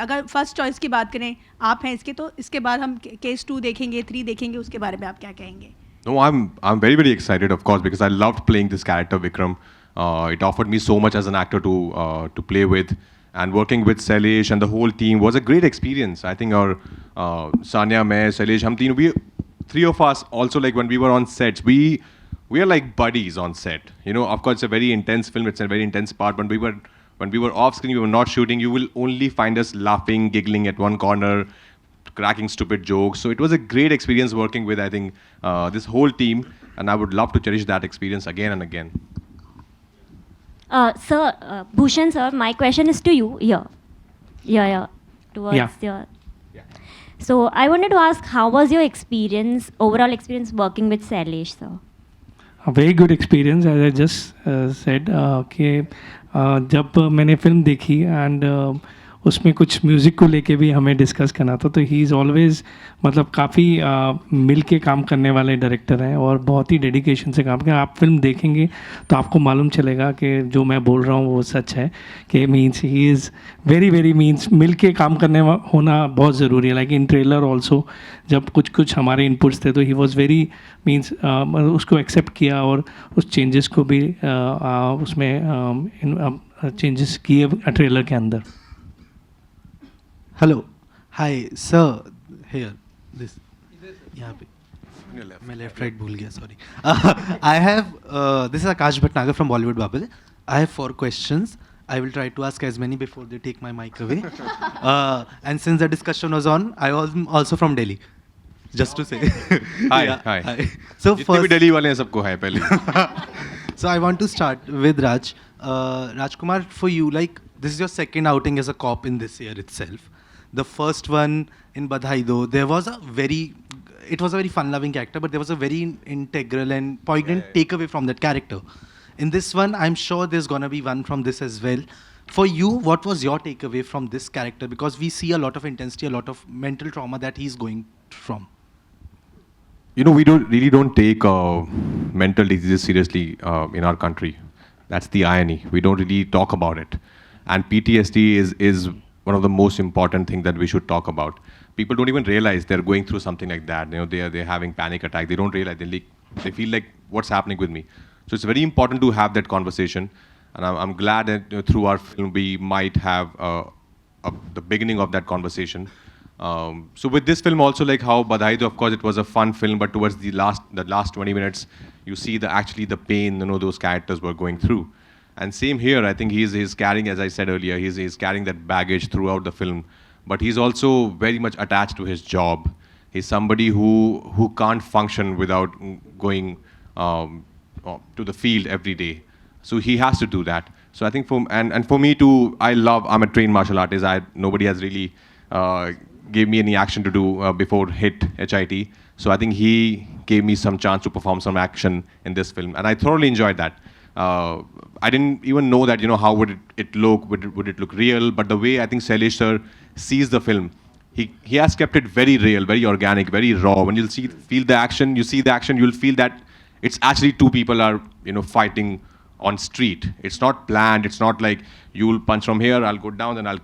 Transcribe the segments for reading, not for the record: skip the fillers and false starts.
अगर first choice की बात करें आप हैं इसके, तो इसके बाद हम केस 2 देखेंगे, 3 देखेंगे, उसके बारे में आप क्या कहेंगे? No, I'm very excited, of course, because I loved playing this character, Vikram. It offered me so much as an actor to play with, and working with Sailesh and the whole team was a great experience. I think our Sanya, Main, Sailesh, we three of us also, like when we were on sets, we are like buddies on set. You know, of course, it's a very intense film. It's a very intense part. When we were off screen, we were not shooting. You will only find us laughing, giggling at one corner, cracking stupid jokes. So it was a great experience working with, I think, this whole team, and I would love to cherish that experience again and again. Sir, Bhushan sir, my question is to you here. Yeah. Towards your... Yeah. So I wanted to ask, how was your experience, overall experience working with Sailesh sir? A very good experience, as I just said. कि जब मैंने film देखी and उसमें कुछ music को लेके भी हमें डिस्कस करना था, तो ही इज़ ऑलवेज़ मतलब काफ़ी मिल के काम करने वाले डायरेक्टर हैं और बहुत ही डेडिकेशन से काम करें. आप फिल्म देखेंगे तो आपको मालूम चलेगा कि जो मैं बोल रहा हूँ वो सच है, कि means he is very means मिल के काम करने होना बहुत ज़रूरी है. लाइक इन ट्रेलर ऑल्सो जब कुछ हमारे इनपुट्स थे तो ही वॉज वेरी मीन्स उसको एक्सेप्ट किया और उस चेंजेस को भी उसमें चेंजेस किए ट्रेलर के अंदर. Hello, hi, sir. Here, this. यहाँ पे. मैं left right भूल गया, sorry. I have this is Akash Bhatnagar from Bollywood Babble. I have 4 questions. I will try to ask as many before they take my mic away. And since the discussion was on, I was also from Delhi. Just to say. Hi. So जितने भी Delhi वाले हैं सबको है पहले. So I want to start with Raj. Rajkummar, for you, like this is your second outing as a cop in this year itself. The first one in Badhai Do, it was a very fun-loving character, but there was a very integral and poignant takeaway from that character. In this one, I'm sure there's gonna be one from this as well. For you, what was your takeaway from this character? Because we see a lot of intensity, a lot of mental trauma that he's going from. You know, we don't take mental diseases seriously in our country. That's the irony. We don't really talk about it. And PTSD is one of the most important things that we should talk about. People don't even realize they're going through something like that. You know, they're having panic attack. They don't realize. They feel like, what's happening with me? So it's very important to have that conversation. And I'm glad that through our film we might have the beginning of that conversation. So with this film also, like how Badhai Do, of course, it was a fun film, but towards the last 20 minutes, you see the pain, you know, those characters were going through. And same here, I think he's carrying, as I said earlier, he's carrying that baggage throughout the film. But he's also very much attached to his job. He's somebody who can't function without going to the field every day. So he has to do that. So I think for me too, I'm a trained martial artist. Nobody has really gave me any action to do before HIT. So I think he gave me some chance to perform some action in this film. And I thoroughly enjoyed that. I didn't even know that, you know, how would it look, would it look real, but the way I think Sailesh sir sees the film, he has kept it very real, very organic, very raw. When you'll feel the action, you see the action, you'll feel that it's actually two people are, you know, fighting on street. It's not planned, it's not like you'll punch from here, I'll go down, then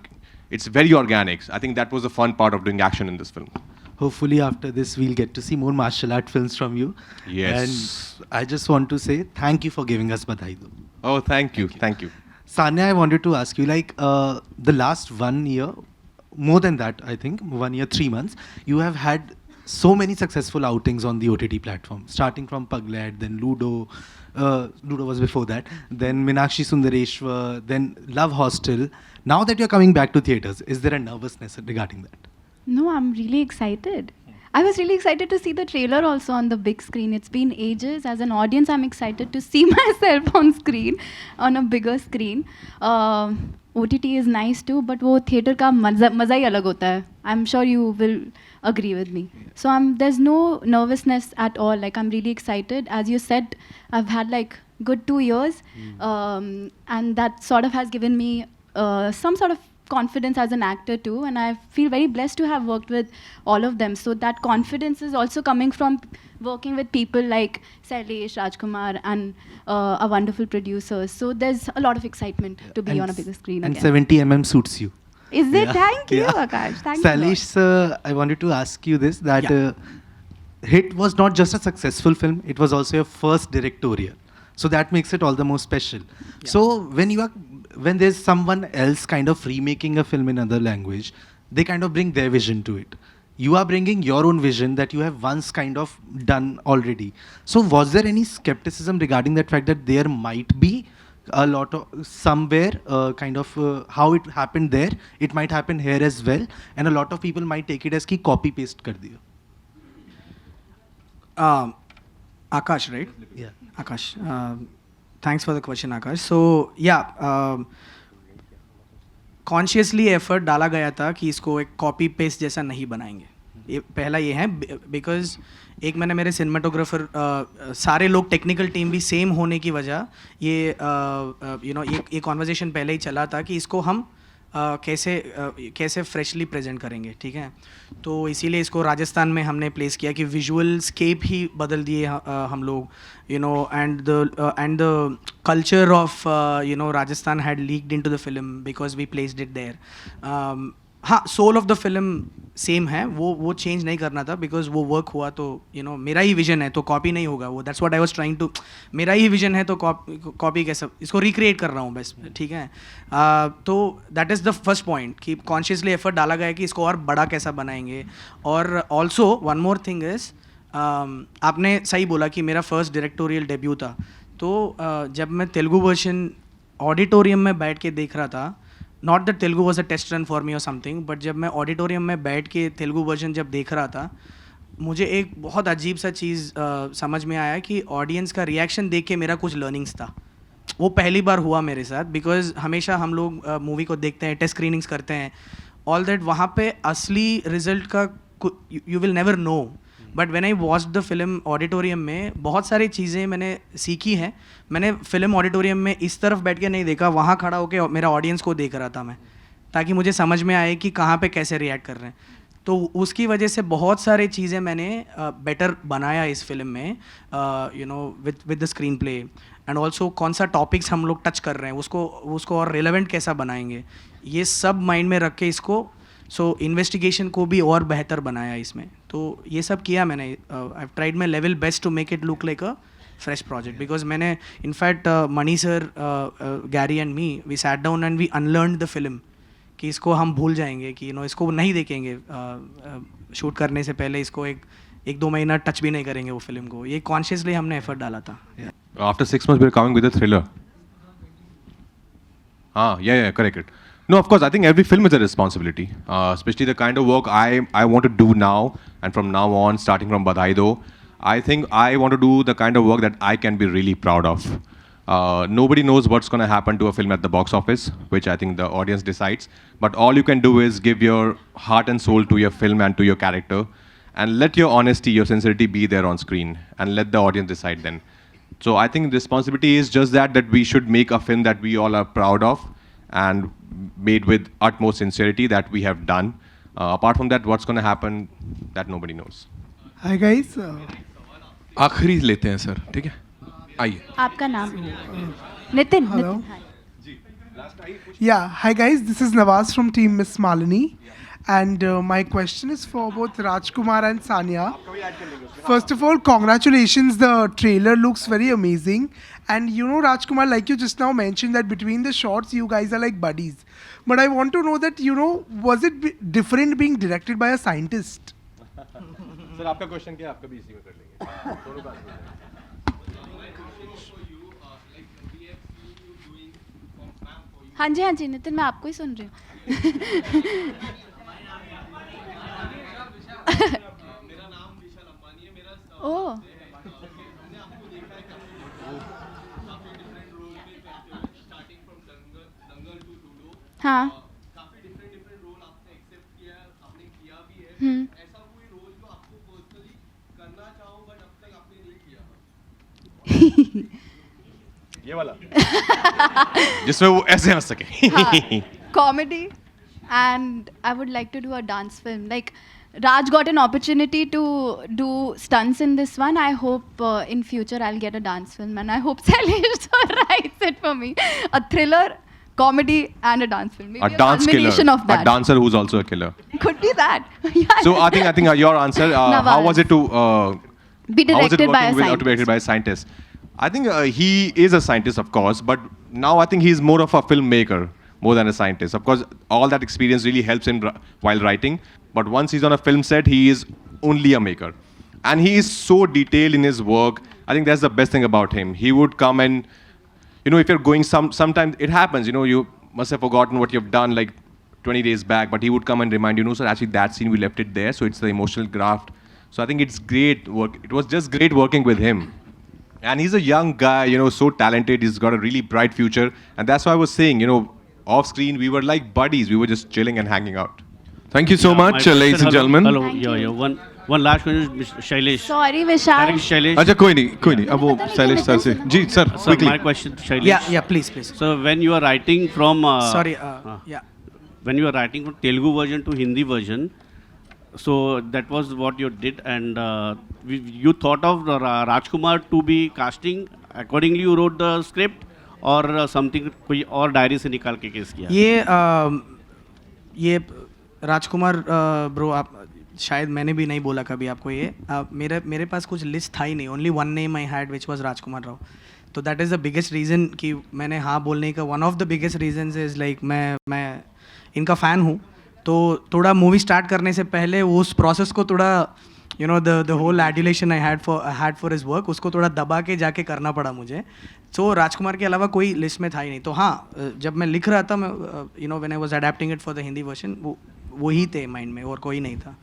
it's very organic. I think that was the fun part of doing action in this film. Hopefully after this we'll get to see more martial art films from you. Yes. And I just want to say thank you for giving us Badhai Do. Oh, thank you. Sanya, I wanted to ask you, like the last 1 year, more than that, I think, 1 year, 3 months, you have had so many successful outings on the OTT platform, starting from Paglet, then Ludo was before that, then Meenakshi Sundareshwar, then Love Hostel. Now that you're coming back to theatres, is there a nervousness regarding that? No, I'm really excited. I was really excited to see the trailer also on the big screen. It's been ages. As an audience, I'm excited to see myself on screen, on a bigger screen. OTT is nice too, but वो theatre का मज़ा ही अलग होता है. I'm sure you will agree with me. So there's no nervousness at all. Like, I'm really excited. As you said, I've had like good 2 years, and that sort of has given me some sort of confidence as an actor too, and I feel very blessed to have worked with all of them. So that confidence is also coming from working with people like Sailesh, Rajkummar, and a wonderful producers. So there's a lot of excitement to be on a bigger screen and again. 70 mm suits you. Is it? Thank you, Akash. Thank you. Salish, I wanted to ask you this, that Hit was not just a successful film, it was also your first directorial. So that makes it all the more special. So when there's someone else kind of remaking a film in another language, they kind of bring their vision to it. You are bringing your own vision that you have once kind of done already. So was there any skepticism regarding that fact that there might be a lot of somewhere how it happened there, it might happen here as well, and a lot of people might take it as ki copy paste kar diya? Akash, right? Yeah. Akash. Thanks for the question, Akash. So, consciously effort डाला गया था कि इसको एक copy paste जैसा नहीं बनाएंगे. ये पहला ये है बिकॉज एक मैंने मेरे सिनेमाटोग्राफर सारे लोग टेक्निकल टीम भी सेम होने की वजह ये ये कॉन्वर्जेशन पहले ही चला था कि इसको हम कैसे फ्रेशली प्रेजेंट करेंगे. ठीक है, तो इसीलिए इसको राजस्थान में हमने प्लेस किया कि विजुअल स्केप ही बदल दिए हम लोग, and the culture of Rajasthan had leaked into the film because we placed it there. हाँ, soul of the film same है, वो चेंज नहीं करना था बिकॉज वो वर्क हुआ तो मेरा ही विजन है तो कॉपी नहीं होगा वो. That's what I was trying to, मेरा ही विजन है तो कॉपी कैसे, इसको रिक्रिएट कर रहा हूँ बस. ठीक है, तो that is the first point कि कॉन्शियसली एफर्ट डाला गया है कि इसको और बड़ा कैसा बनाएंगे. और also one more thing is, आपने सही बोला कि मेरा फर्स्ट डायरेक्टोरियल डेब्यू था. तो जब मैं तेलुगु वर्जन ऑडिटोरियम में बैठ के देख रहा था, not that Telugu was a test run for me और समथिंग, बट जब मैं ऑडिटोरियम में बैठ के तेलुगु वर्जन जब देख रहा था, मुझे एक बहुत अजीब सा चीज़ समझ में आया कि ऑडियंस का रिएक्शन देख के मेरा कुछ लर्निंग्स था. वो पहली बार हुआ मेरे साथ बिकॉज हमेशा हम लोग मूवी को देखते हैं, टेस्ट स्क्रीनिंग्स करते हैं, ऑल दैट. वहाँ पे असली रिजल्ट का you will never know. But when I watch the film auditorium में बहुत सारी चीज़ें मैंने सीखी हैं. मैंने फिल्म ऑडिटोरियम में इस तरफ बैठ के नहीं देखा, वहाँ खड़ा होकर मेरा ऑडियंस को देख रहा था मैं, ताकि मुझे समझ में आए कि कहाँ पे कैसे रिएक्ट कर रहे हैं. तो उसकी वजह से बहुत सारी चीज़ें मैंने बेटर बनाया इस फिल्म में, with the screen play, and also कौन सा टॉपिक्स हम लोग टच कर रहे हैं उसको और रेलेवेंट कैसा बनाएंगे, ये सब माइंड में रख के इसको इन्वेस्टिगेशन को भी और बेहतर बनाया इसमें. तो ये सब किया मैंने. I tried my level best to make it look like a fresh project because मैंने in fact Mani sir, Gary and me, we sat down and we unlearn the film कि इसको हम भूल जाएंगे कि इसको नहीं देखेंगे शूट करने से पहले, इसको एक दो महीना टच भी नहीं करेंगे वो फिल्म को. ये कॉन्शियसली हमने एफर्ट डाला था. After 6 months, we're coming with a thriller. Yeah, correct. No, of course, I think every film is a responsibility, especially the kind of work I want to do now and from now on, starting from Badhai Do. I think I want to do the kind of work that I can be really proud of. Nobody knows what's going to happen to a film at the box office, which I think the audience decides. But all you can do is give your heart and soul to your film and to your character, and let your honesty, your sincerity be there on screen, and let the audience decide then. So I think the responsibility is just that we should make a film that we all are proud of and made with utmost sincerity that we have done. Apart from that, what's going to happen, that nobody knows. Hi guys. आखिरी लेते हैं sir, ठीक है, आइए. आपका नाम? Nitin. Hello. Nitin, Yeah, hi guys, this is Nawaz from Team Miss Malini. And my question is for both Rajkummar and Sanya. First of all, congratulations, the trailer looks very amazing. And Rajkummar, like you just now mentioned that between the shots, you guys are like buddies. But I want to know that, was it different being directed by a scientist? Sir, आपका question क्या है? आपका भी इसी में कर लेंगे. दोनों बात करें. हाँ जी नितिन, मैं आपको ही सुन रही हूँ. मेरा नाम विशाल अंबानी है. मेरा ओह, हमने आपको देखा है काफी डिफरेंट रोल में करते हुए, starting from Dangal to Ludo. हाँ. काफी डिफरेंट रोल आपने एक्सेप्ट किया, आपने किया भी है. ऐसा कोई रोल जो आपको पर्सनली करना चाहो बट अब तक आपने नहीं किया? ये वाला जिसमें वो ऐसे हंस सके. Comedy, and I would like to do a dance film. Like Raj got an opportunity to do stunts in this one. I hope in future I'll get a dance film, and I hope Salish writes it for me. A thriller, comedy and a dance film. Maybe A dance killer. combination of that. A dancer who's also a killer. Could be that. Yeah. So I think your answer. How Nawaz. was it to? Be how was it directed by a working with, directed by a scientist? I think he is a scientist, of course, but now I think he's more of a filmmaker more than a scientist. Of course, all that experience really helps him while writing. But once he's on a film set, he is only a maker, and he is so detailed in his work. I think that's the best thing about him. He would come and, if you're going sometimes it happens, you must have forgotten what you've done like 20 days back, but he would come and remind you, no, sir, actually that scene we left it there, so it's the emotional graft. So I think it's great work. It was just great working with him. And he's a young guy, so talented. He's got a really bright future. And that's why I was saying, off screen, we were like buddies. We were just chilling and hanging out. Thank you so much, ladies and gentlemen. Hello, Thank yeah, you. yeah. One last question, Mr. Shailesh. Sorry, Vishal. Director Shailesh. अच्छा कोई नहीं अब वो Shailesh sir से जी sir Sir, quickly my question to Shailesh. Yeah, please. So when you are writing from Sorry. Yeah. when you are writing from Telugu version to Hindi version, so that was what you did, and you thought of Rajkumar to be casting. Accordingly, you wrote the script, or something कोई और diary से निकाल के case किया? ये राजकुमार bro, आप शायद मैंने भी नहीं बोला कभी आपको ये, मेरे पास कुछ लिस्ट था ही नहीं. Only one name I had which was Rajkumar Rao. तो that is the biggest reason कि मैंने हाँ बोलने का. One of the biggest reasons is like मैं इनका फ़ैन हूँ. तो थोड़ा मूवी स्टार्ट करने से पहले उस प्रोसेस को थोड़ा the whole adulation I had for his work, उसको थोड़ा दबा के जाके करना पड़ा मुझे. सो राजकुमार के अलावा कोई लिस्ट में था ही नहीं. तो हाँ, जब मैं लिख रहा था, मैं when I was adapting it for the Hindi version, वो ही थे माइंड में, और कोई नहीं था.